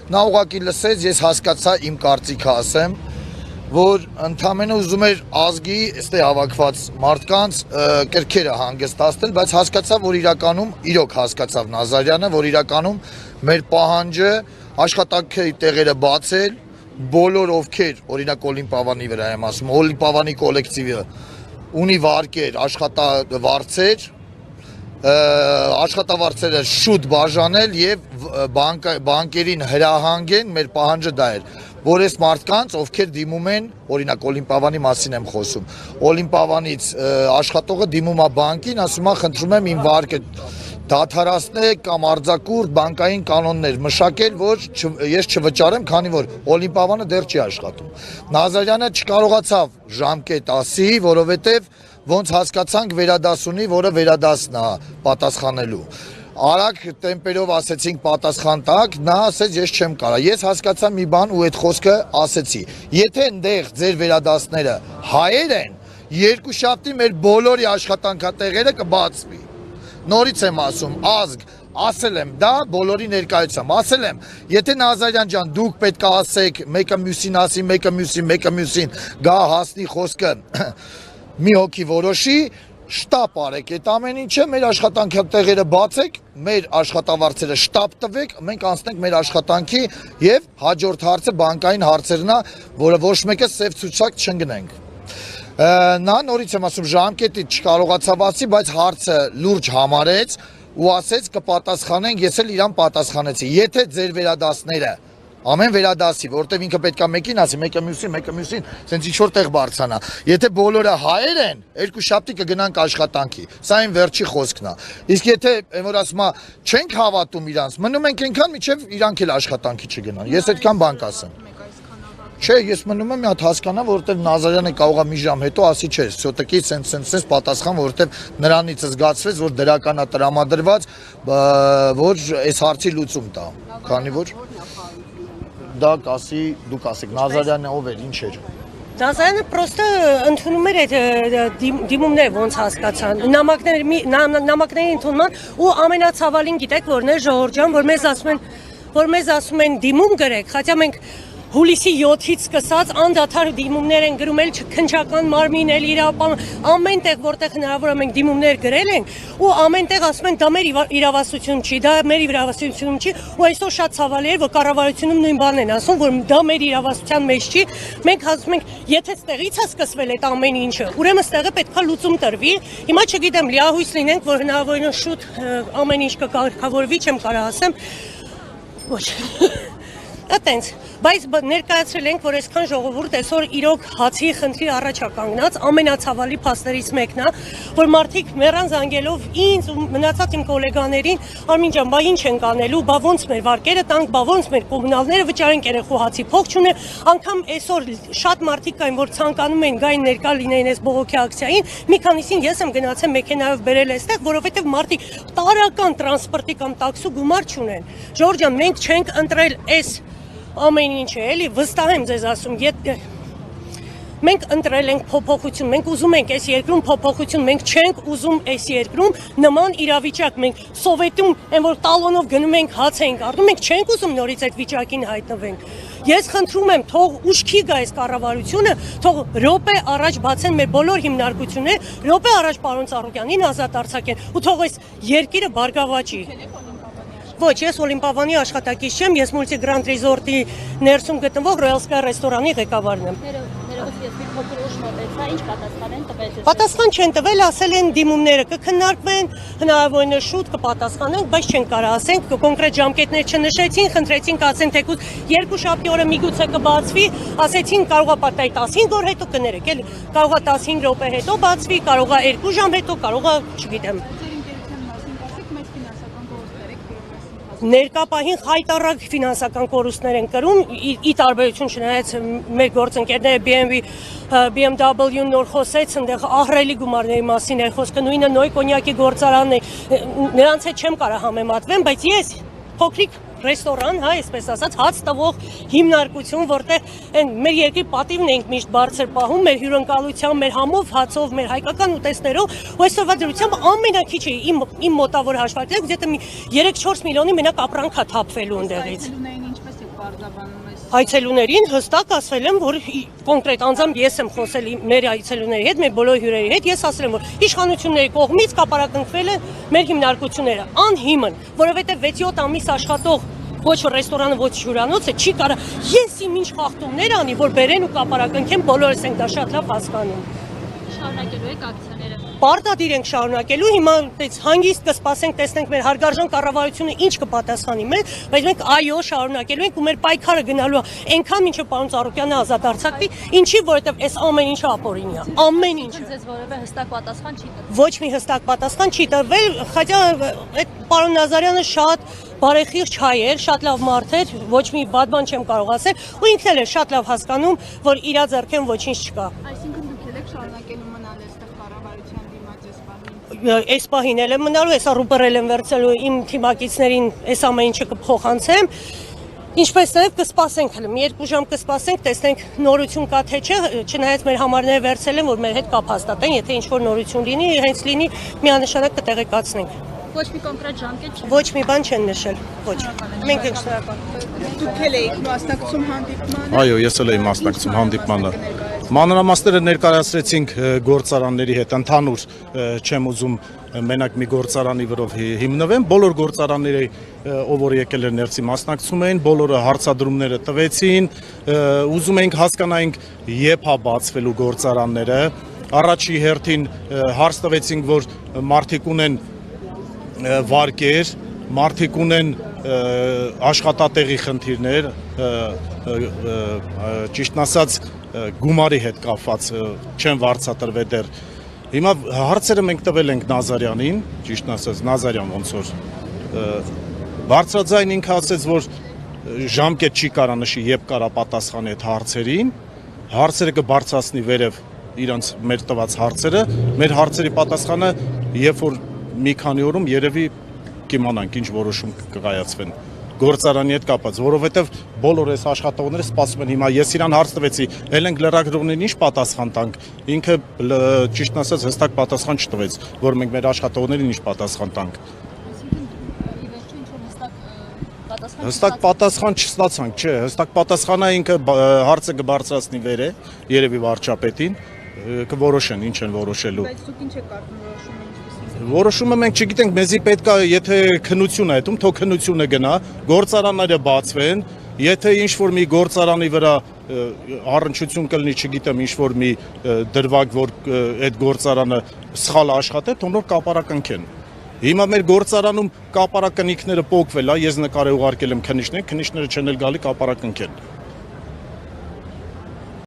Նա ուղղակի լսեց, ես հասկացա իմ կարծիքը ասեմ, որ ընդամենը ուզում էր ազգի այստեղ հավաքված մարդկանց կրքերը հանգստացնել, բայց հասկացավ, որ իրականում իրոք հասկացավ Նազարյանը, որ իրականում մեր պահանջը աշխատանքի տեղերը բացել, բոլոր ովքեր, օրինակ Օլիմպիավանի վրա եմ ասում, Օլիմպիավանի կոլեկտիվը ունի վարկեր, աշխատավարձեր, աշխատավարձերը շուտ բաժանել եւ բանկերին հրահանգեն, մեր պահանջը դա էր, որ այս մարդկանց, ովքեր դիմում են, օրինակ Օլիմպիավանի մասին եմ խոսում, Օլիմպիավանից աշխատողը դիմում է բանկին, ասում է խնդրում եմ իմ վարկը դադարեցնեք կամ արձակուրդ բանկային կանոններ մշակել, որ ես չվճարեմ, քանի որ Օլիմպիավանը դեռ չի աշխատում։ Նազարյանը չկարողացավ ժամկետ ասի, որովհետև ոնց հասկացանք վերադաս ունի, որը վերադասն է պատասխանելու։ Արագ տեմպերով ասեցինք պատասխան տակ, նա ասեց ես չեմ կարա։ Ես հասկացա մի բան ու այդ խոսքը ասեցի։ Եթե այնտեղ ձեր վերադասները հայեր են, երկուշաբթի մեր բոլորի աշխատանքատեղերը կբացվի։ Նորից եմ ասում, ազգ, ասել եմ դա բոլորի ներկայությամբ, ասել եմ, եթե Նազարյան ջան դուք պետք է ասեք, մեկը մյուսին ասի, մեկը մյուսին, գա հասնի խոսքը մի հոգի որոշի, շտապ արեք այդ ամեն ինչը, մեր աշխատանքատեղերը բացեք, մեր աշխատավարձերը շտապ տվեք, մենք անցնենք մեր աշխատանքի եւ հաջորդ հարցը բանկային հարցերն է, որը ոչ մեկը սև ցուցակ չընկնենք։ Նա նորից եմ ասում ժամկետից չկարողացավ ասի, բայց հարցը լուրջ համարեց ու ասեց կպատասխանենք, ես էլ իրան պատասխանեցի։ Եթե ձեր վերադասները ամեն վերադասի, որտեվ ինքը պետքա մեկին ասի, մեկը մյուսին, սենց ինչ-որ տեղ բարձանա։ Եթե բոլորը հայեր են, երկուշաբթի կգնանք աշխատանքի։ Սա իմ վերջի խոսքն է։ Իսկ եթե որ ասում է չենք հավատում իրանց, մնում ենք այնքան, մինչև իրանք էլ աշխատանքի չգնան։ Ես այդքան բան կասեմ։ Չէ, ես մնում եմ մի հատ հասկանամ, որովհետև Նազարյանը կարող է մի ժամ հետո ասի չէ, սյոտակի սենց պատասխան, որովհետև նրանից զգացվեց, որ դրական է տրամադրված, որ այս հարցի լուծում տա, քանի որ դա կասի, դուք ասեք, Նազարյանը ով էր, ինչ էր։ Նազարյանը պրոստը ընդունում էր այդ դիմումները ոնց հասկացան, նամակների ընդունման ու ամենացավալին գիտեք որն է Ժողովուրդ ջան, որ մեզ ասում են դիմում գրեք, խաթյա մենք հուլիսի 7-ից սկսած անդադար դիմումներ են գրում, էլ քննչական մարմին, էլ իրավապահ, ամեն տեղ որտեղ հնարավոր է մենք դիմումներ գրել ենք ու ամեն տեղ ասում են դա մեր իրավասություն չի, դա մեր իրավասություն չի ու այսօր շատ ցավալի է, որ կառավարությունում նույն բանն են ասում, որ դա մեր իրավասության մեջ չի, մենք ասում ենք, եթե ստեղից է սկսվել այդ ամեն ինչը, ուրեմն ստեղը պետքա լուծում տրվի, հիմա չգիտեմ, լիահույս լինենք, որ հնարավորինս շուտ ամեն ինչ կկարգավորվի, չեմ կարող ասեմ, ոչ Այտենց, բայց ներկայացրել ենք, որ այսքան ժողովուրդ այսօր իրոք հացի խնդրի առաջ է կանգնած, ամենացավալի փաստերից մեկն է, որ մարդիկ մեռան զանգելով ինձ ու մնացած իմ գոլեգաներին, Արմին ջան, բա ինչ ենք անելու, բա ոնց մեր վարկերը տանք, բա ոնց մեր կոմունալները վճարենք, երեխու հացի փող չունեն, անգամ այսօր շատ մարդիկ կային, որ ցանկանում են գային ներկա լինեին այս բողոքի ակցիային, մի քանիսին ես եմ գնացել մեքենայով բերել այստեղ, որովհետև մարդիկ տարական տրանսպորտի կամ տաքսու գումար չունեն։ Ժողովուրդ ջան, մենք չենք ընտրել այս ամեն ինչը, էլի, վստահ եմ ձեզ ասում, մենք ընտրել ենք փոփոխություն, մենք ուզում ենք այս երկրում փոփոխություն, մենք չենք ուզում այս երկրում նման իրավիճակ, մենք սովետում այն որ տալոնով գնում ենք հաց ենք առնում, մենք չենք ուզում նորից այդ վիճակին հայտնվենք։ Ես խնդրում եմ, թող ուշքի գա այս կառավարությունը, թող րոպե առաջ բացեն մեր բոլոր հիմնարկությունները, րոպե առաջ պարոն Ծառուկյանին ազատ արձակեն ու թող այս երկիրը բարգավաճի։ Ոչ, ես Օլիմպիավանի աշխատակից չեմ, ես Multi Grand Resort-ի ներսում գտնվող Royal Sky ռեստորանի ղեկավարն եմ։ Ներողություն, ես մի փոքր ուշ մոտեցա, ինչ պատասխան են տվել։ Պատասխան չեն տվել, ասել են դիմումները կքննարկվեն, հնարավորինս շուտ կպատասխանենք, բայց չեն կարող ասենք, կոնկրետ ժամկետներ չնշեցին, խնդրեցին ասեն թեկուզ երկու շաբթի օրը միգուցե կբացվի, ասեցին կարող է պատահի 15 օր հետո կներեք, էլի, կարող է 15 րոպե հետո բացվի, կարող է 2 ժամ հետո, կարող է, չգիտեմ։ Ներկապահին խայտառակ ֆինանսական կորուստներ են կրում, ի տարբերություն չնայած մեր գործընկերները BMW-ն նոր խոսեց, այնտեղ ահռելի գումարների մասին է խոսքը, նույնը Նոյ կոնյակի գործարանն է, նրանց հետ չեմ կարող համեմատվեմ, բայց ես փոքրիկ ռեստորան, հա, այսպես ասած, հաց տվող հիմնարկություն, որտեղ մեր երկրի պատիվն ենք միշտ բարձր պահում, մեր հյուրընկալությամբ, մեր համով, հացով, մեր հայկական ուտեստներով, ու այսօրվա դրությամբ ամենակիչը իմ մոտավոր հաշվարկներով, դեպի 3-4 միլիոնի մենակ ապրանք է թափվելու ընդեղից։ եք բարձրաբանում այս։ Այցելուներին հստակ ասել եմ, որ կոնկրետ անձամբ ես եմ խոսել մեր այցելուների հետ, մեր բոլոր հյուրերի հետ, ես ասել եմ, որ իշխանությունների կողմից կապարակնքվել է մեր հիմնարկությունները անհիմն, որովհետև 6-7 ամիս աշխատող ոչ ռեստորանը, ոչ հյուրանոցը չի կարա ես իմ ինչ խախտումներ անի, որ բերեն ու կապարակնքեն, բոլորս ենք դա շատ լավ հասկանում։ Շարունակելու եք ակցիաները։ Պարտադիր ենք շարունակելու, հիմա հանգիստ կսպասենք, տեսնենք մեր հարգարժան կառավարությունը ինչ կպատասխանի մեզ, բայց մենք այո շարունակելու ենք ու մեր պայքարը գնալու է այնքան մինչև պարոն Ծառուկյանը ազատ արձակվի, ինչի որովհետև այս ամեն ինչը ապօրինի է, ամեն ինչ։ Ձեզ որևէ հստակ պատասխան չի տրվել։ Ոչ մի հստակ պատասխան չի տրվել, խաչա այդ պարոն Նազարյանը շատ բարեխիղճ հայ էր, շատ լավ մարդ էր, ոչ մի բադ բան չեմ կարող ասել, ու ինքն էլ էր շատ լավ հասկանում, որ իր ձեռքեն ոչինչ չկա։ Այսինքն դուք եք շարունակելու մնալ այստեղ կառավարության դիմաց այս բանին։ Այս պահին էլ եմ մնալու, այսա ռուբերել եմ վերցելու իմ թիմակիցներին, այս ամեն ինչը կփոխանցեմ։ Ինչպես նաև կսպասենք հələ մի 2 ժամ կսպասենք, տեսնենք նորություն կա թե չէ, չնայած մեր համարները վերցել են, որ մեր հետ կապ հաստատեն, եթե ինչ-որ նորություն լինի, հենց լինի միանշանակ կտեղեկացնենք։ Ոչ մի կոնկրետ ժամկետ չի։ Ոչ մի բան չեն նշել, ոչ։ Մենք ենք շնորհակալ։ Դուք էլ եք մասնակցում հանդիպմանը։ Այո, ես էլ եմ մասնակցում հանդիպմանը։ Մանրամասները ներկայացրեցինք գործարանների հետ ընդհանուր, չեմ ուզում մենակ մի գործարանի վրով հիմնվեմ, բոլոր գործարանները, ով որ եկել էր ներսի մասնակցում էին, բոլորը հարցադրումները տվեցին, ուզում էինք հասկանայինք երբ է բացվելու գործարանները, առաջի հերթին հարց տվեցինք, որ մարդիկ ունեն վարկեր, մարդիկ ունեն աշխատատեղի խնդիրներ, ճիշտն ասած գումարի հետ կապված չեն վարձատրվել դեռ։ Հիմա հարցերը մենք տվել ենք Նազարյանին, ճիշտն ասած Նազարյան ոնց որ բարձրաձայն ինքը ասեց, որ ժամկետ չի կարա նշի, երբ կարա պատասխանի այդ հարցերին, հարցերը կբարձրացնի վերև իրանց մեր տված հարցերը, մեր հարցերի պատասխանը երբ որ մի քանի օրում երևի կիմանանք ինչ որոշում կկայացվեն գործարանի հետ կապված, որովհետև բոլոր այս աշխատողները սպասում են հիմա ես իրան հարց տվեցի, ել ենք լրագրողներին ինչ պատասխան տանք, ինքը ճիշտն ասած հստակ պատասխան չտվեց, որ մենք մեր աշխատողներին ինչ պատասխան տանք։ Հստակ պատասխան չստացանք, չէ, հստակ պատասխանը ինքը հարցը կբարձրացնի վեր է, երևի վարչապետին, կորոշեն, ինչ են որոշելու։ Բայց դուք ինչ եք կարծում որոշումը ինչպես։ Որոշումը մենք չգիտենք, մեզի պետք է, եթե քննություն է այդում, թող քննությունը գնա, գործարանները բացվեն, եթե ինչ-որ մի գործարանի վրա առնչություն կլինի, չգիտեմ, ինչ-որ մի դրվագ, որ այդ գործարանը սխալ աշխատե, թող նոր կապարակնքեն։ Հիմա մեր գործարանում կապարակնիքները պոկվել է, ես նկարը ուղարկել եմ քննիչներին, քննիչները չեն էլ գալի կապարակնքեն։